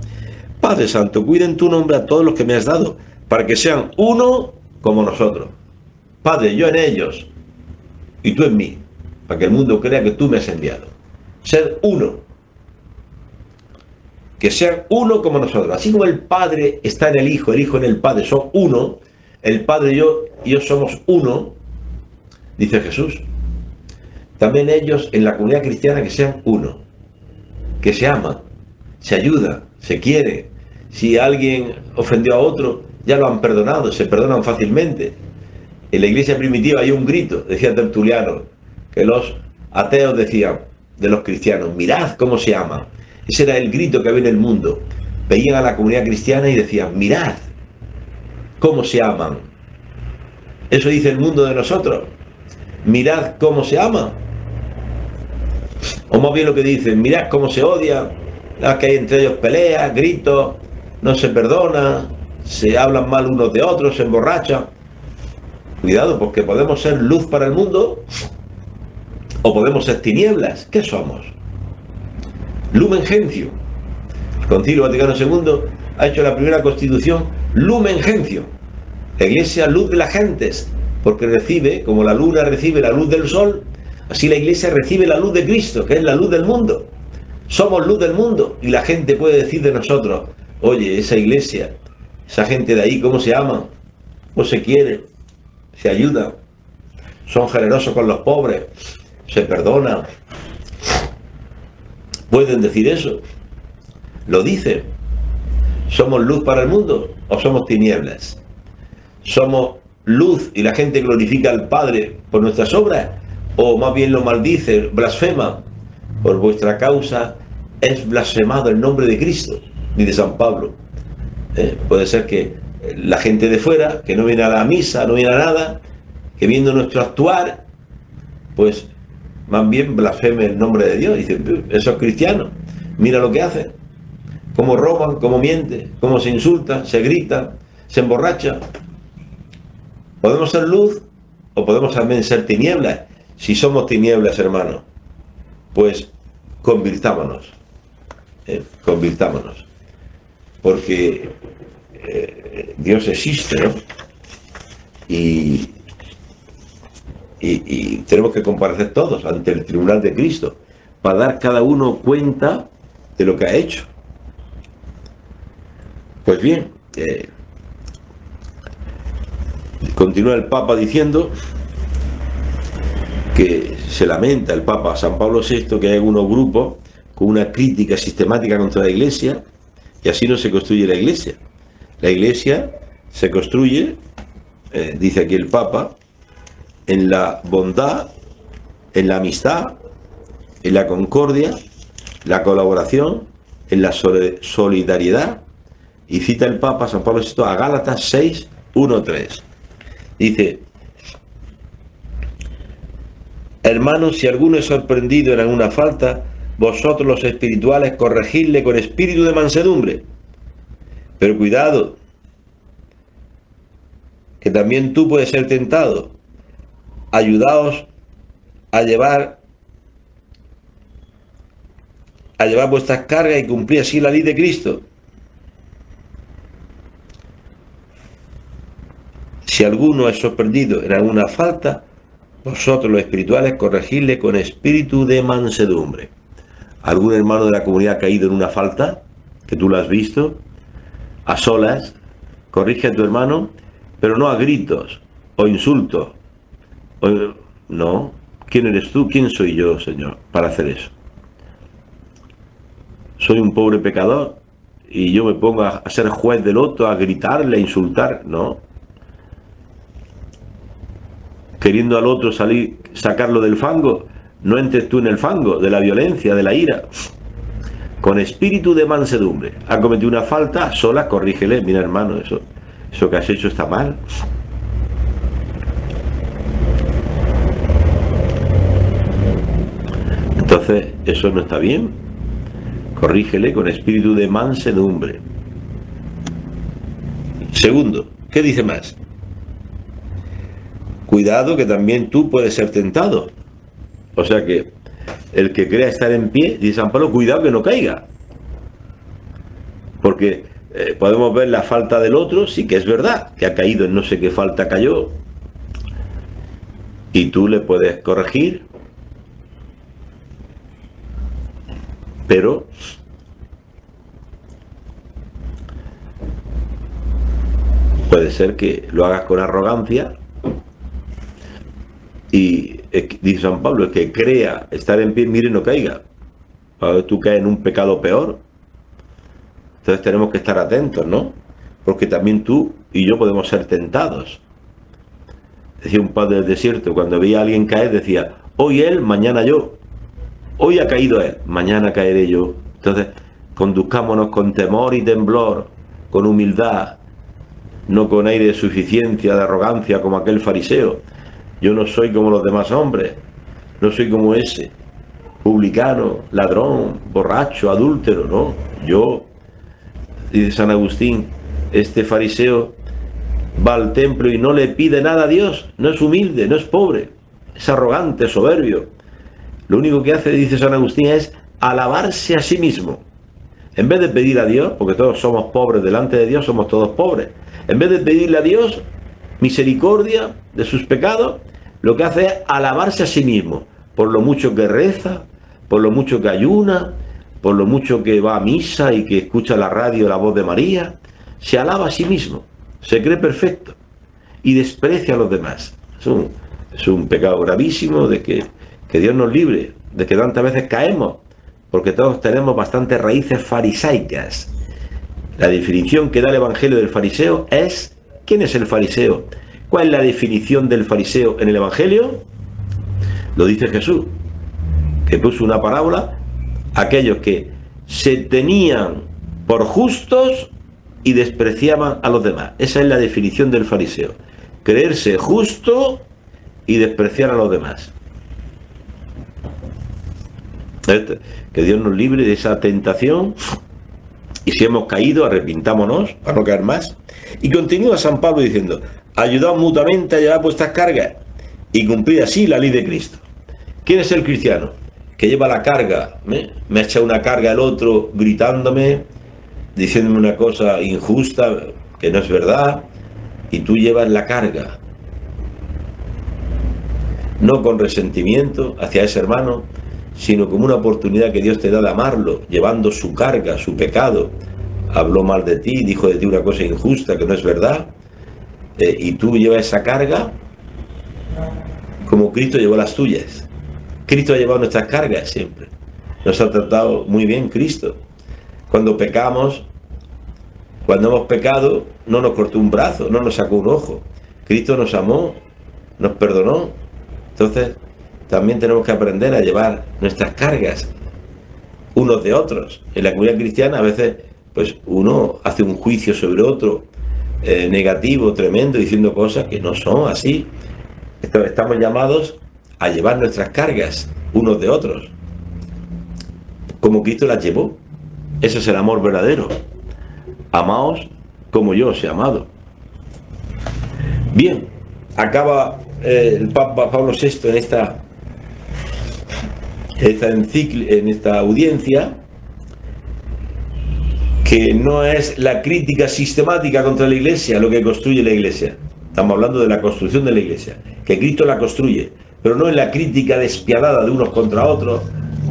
Padre Santo, cuida en tu nombre a todos los que me has dado, para que sean uno como nosotros. Padre, yo en ellos y tú en mí, para que el mundo crea que tú me has enviado. Ser uno. Que sean uno como nosotros. Así como el Padre está en el Hijo en el Padre, son uno, el Padre y yo somos uno, dice Jesús. También ellos en la comunidad cristiana que sean uno, que se aman, se ayudan, se quiere. Si alguien ofendió a otro, ya lo han perdonado, se perdonan fácilmente. En la iglesia primitiva hay un grito, decía Tertuliano, que los ateos decían de los cristianos, mirad cómo se aman. Ese era el grito que había en el mundo. Veían a la comunidad cristiana y decían, mirad cómo se aman. Eso dice el mundo de nosotros. Mirad cómo se aman. O más bien lo que dicen, mirad cómo se odian, que hay entre ellos peleas, gritos, no se perdona, se hablan mal unos de otros, se emborrachan. Cuidado, porque podemos ser luz para el mundo o podemos ser tinieblas. ¿Qué somos? Lumen Gentium. El Concilio Vaticano II ha hecho la primera constitución Lumen Gentium. La Iglesia, luz de las gentes, porque recibe, como la luna recibe la luz del sol, así la Iglesia recibe la luz de Cristo, que es la luz del mundo. Somos luz del mundo y la gente puede decir de nosotros, oye, esa Iglesia, esa gente de ahí, ¿cómo se aman? ¿Cómo se quieren? Se ayudan, son generosos con los pobres, se perdonan. ¿Pueden decir eso? Lo dicen. ¿Somos luz para el mundo o somos tinieblas? ¿Somos luz y la gente glorifica al Padre por nuestras obras? ¿O más bien lo maldice, blasfema? Por vuestra causa es blasfemado el nombre de Cristo, dice San Pablo. Puede ser que la gente de fuera, que no viene a la misa, no viene a nada, que viendo nuestro actuar, pues más bien blasfeme el nombre de Dios. Dice, esos cristianos, mira lo que hacen, cómo roban, cómo mienten, cómo se insultan, se gritan, se emborrachan. Podemos ser luz o podemos también ser tinieblas. Si somos tinieblas, hermanos, pues convirtámonos, convirtámonos, porque Dios existe, ¿no? Y tenemos que comparecer todos ante el tribunal de Cristo para dar cada uno cuenta de lo que ha hecho. Pues bien, continúa el Papa diciendo que se lamenta el Papa San Pablo VI que hay algunos grupos con una crítica sistemática contra la Iglesia, y así no se construye la Iglesia. La Iglesia se construye, dice aquí el Papa, en la bondad, en la amistad, en la concordia, la colaboración, en la solidaridad. Y cita el Papa San Pablo VI a Gálatas 6, 1, 3. Dice, hermanos, si alguno es sorprendido en alguna falta, vosotros los espirituales corregidle con espíritu de mansedumbre, Pero cuidado, que también tú puedes ser tentado. Ayudaos a llevar vuestras cargas y cumplir así la ley de Cristo. Si alguno es sorprendido en alguna falta, vosotros los espirituales corregidle con espíritu de mansedumbre. ¿Algún hermano de la comunidad ha caído en una falta, que tú lo has visto? A solas, corrige a tu hermano, pero no a gritos o insultos. No. ¿Quién eres tú? ¿Quién soy yo, Señor, para hacer eso? Soy un pobre pecador y yo me pongo a ser juez del otro, a gritarle, a insultar. No. Queriendo al otro sacarlo del fango, no entres tú en el fango de la violencia, de la ira. Con espíritu de mansedumbre. Ha cometido una falta, sola, corrígele. Mira, hermano, eso que has hecho está mal. Entonces, eso no está bien. Corrígele con espíritu de mansedumbre. Segundo, ¿qué dice más? Cuidado, que también tú puedes ser tentado. O sea que el que crea estar en pie, dice San Pablo, cuidado que no caiga. Porque podemos ver la falta del otro, sí que es verdad, que ha caído en no sé qué falta cayó. Y tú le puedes corregir. Pero puede ser que lo hagas con arrogancia. Y dice San Pablo, el que crea estar en pie, mire, no caiga. Ahora tú caes en un pecado peor. Entonces tenemos que estar atentos, ¿no? Porque también tú y yo podemos ser tentados. Decía un padre del desierto, cuando veía a alguien caer, decía, hoy él, mañana yo. Hoy ha caído él, mañana caeré yo. Entonces, conduzcámonos con temor y temblor, con humildad, no con aire de suficiencia, de arrogancia, como aquel fariseo. Yo no soy como los demás hombres, no soy como ese, publicano, ladrón, borracho, adúltero, no. Yo, dice San Agustín, este fariseo va al templo y no le pide nada a Dios, no es humilde, no es pobre, es arrogante, soberbio. Lo único que hace, dice San Agustín, es alabarse a sí mismo. En vez de pedir a Dios, porque todos somos pobres delante de Dios, somos todos pobres, en vez de pedirle a Dios misericordia de sus pecados, lo que hace es alabarse a sí mismo, por lo mucho que reza, por lo mucho que ayuna, por lo mucho que va a misa y que escucha la radio la voz de María. Se alaba a sí mismo, se cree perfecto y desprecia a los demás. Es un pecado gravísimo de que Dios nos libre, de que tantas veces caemos, porque todos tenemos bastantes raíces farisaicas. La definición que da el Evangelio del fariseo es, ¿quién es el fariseo? ¿Cuál es la definición del fariseo en el Evangelio? Lo dice Jesús, que puso una parábola, aquellos que se tenían por justos y despreciaban a los demás. Esa es la definición del fariseo, creerse justo y despreciar a los demás. Que Dios nos libre de esa tentación, y si hemos caído, arrepintámonos para no caer más. Y continúa San Pablo diciendo, ayudaos mutuamente a llevar vuestras cargas y cumplir así la ley de Cristo. ¿Quién es el cristiano? Que lleva la carga, me echa una carga el otro gritándome, diciéndome una cosa injusta, que no es verdad, y tú llevas la carga. No con resentimiento hacia ese hermano, sino como una oportunidad que Dios te da de amarlo, llevando su carga, su pecado. Habló mal de ti, dijo de ti una cosa injusta que no es verdad, y tú llevas esa carga como Cristo llevó las tuyas. Cristo ha llevado nuestras cargas siempre. Nos ha tratado muy bien Cristo. Cuando pecamos, cuando hemos pecado, no nos cortó un brazo, no nos sacó un ojo. Cristo nos amó, nos perdonó. Entonces, también tenemos que aprender a llevar nuestras cargas unos de otros. En la comunidad cristiana a veces pues uno hace un juicio sobre otro negativo, tremendo, diciendo cosas que no son así. Estamos llamados a llevar nuestras cargas unos de otros, como Cristo las llevó. Ese es el amor verdadero. amaos como yo os he amado. Bien, acaba el Papa Pablo VI en esta audiencia, que no es la crítica sistemática contra la Iglesia lo que construye la Iglesia. Estamos hablando de la construcción de la Iglesia, que Cristo la construye, pero no en la crítica despiadada de unos contra otros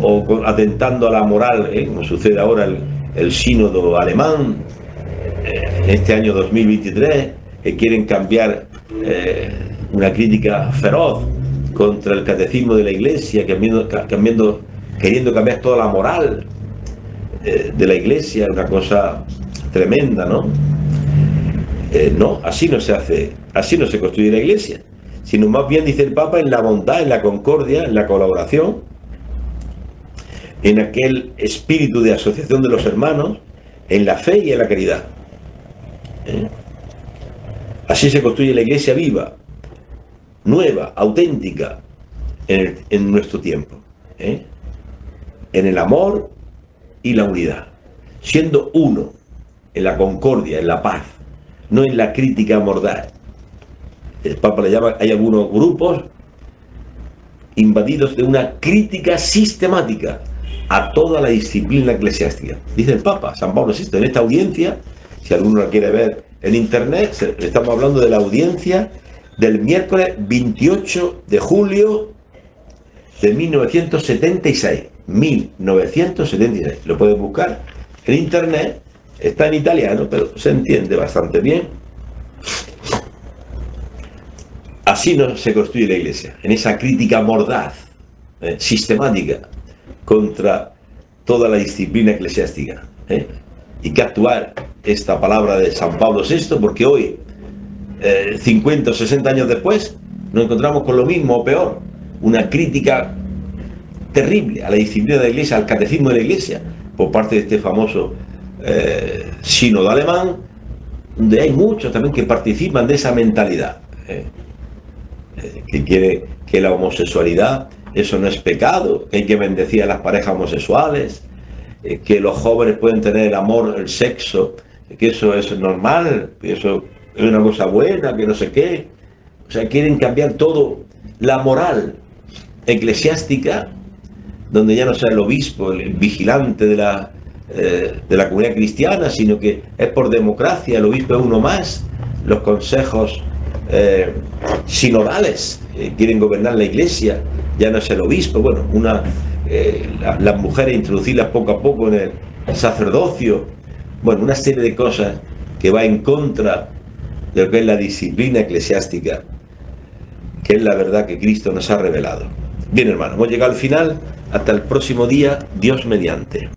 o atentando a la moral, como sucede ahora el sínodo alemán en este año 2023, que quieren cambiar una crítica feroz contra el catecismo de la Iglesia, queriendo cambiar toda la moral de la Iglesia, una cosa tremenda, ¿no? No, así no se hace, así no se construye la Iglesia, sino más bien, dice el Papa, en la bondad, en la concordia, en la colaboración, en aquel espíritu de asociación de los hermanos, en la fe y en la caridad. Así se construye la Iglesia viva, nueva, auténtica, en nuestro tiempo, en el amor y la unidad, siendo uno, en la concordia, en la paz, no en la crítica mordaz. El Papa le llama, hay algunos grupos invadidos de una crítica sistemática a toda la disciplina eclesiástica. Dice el Papa, San Pablo VI, en esta audiencia, si alguno la quiere ver en internet, estamos hablando de la audiencia del miércoles 28 de julio de 1976. 1976. Lo puedes buscar en internet, está en italiano, pero se entiende bastante bien. Así no se construye la Iglesia, en esa crítica mordaz, sistemática, contra toda la disciplina eclesiástica. Y que actuar esta palabra de San Pablo VI, porque hoy, 50 o 60 años después, nos encontramos con lo mismo o peor, una crítica terrible a la disciplina de la Iglesia, al catecismo de la Iglesia, por parte de este famoso sínodo alemán, donde hay muchos también que participan de esa mentalidad, que quiere que la homosexualidad, eso no es pecado, que hay que bendecir a las parejas homosexuales, que los jóvenes pueden tener el amor, el sexo, que eso es normal, que eso es una cosa buena, que no sé qué. O sea, quieren cambiar todo, la moral eclesiástica, donde ya no sea el obispo, el vigilante de la comunidad cristiana, sino que es por democracia, el obispo es uno más, los consejos sinodales quieren gobernar la Iglesia, ya no es el obispo, bueno, las mujeres introducirlas poco a poco en el sacerdocio, bueno, una serie de cosas que va en contra de lo que es la disciplina eclesiástica, que es la verdad que Cristo nos ha revelado. Bien, hermanos, hemos llegado al final. Hasta el próximo día, Dios mediante.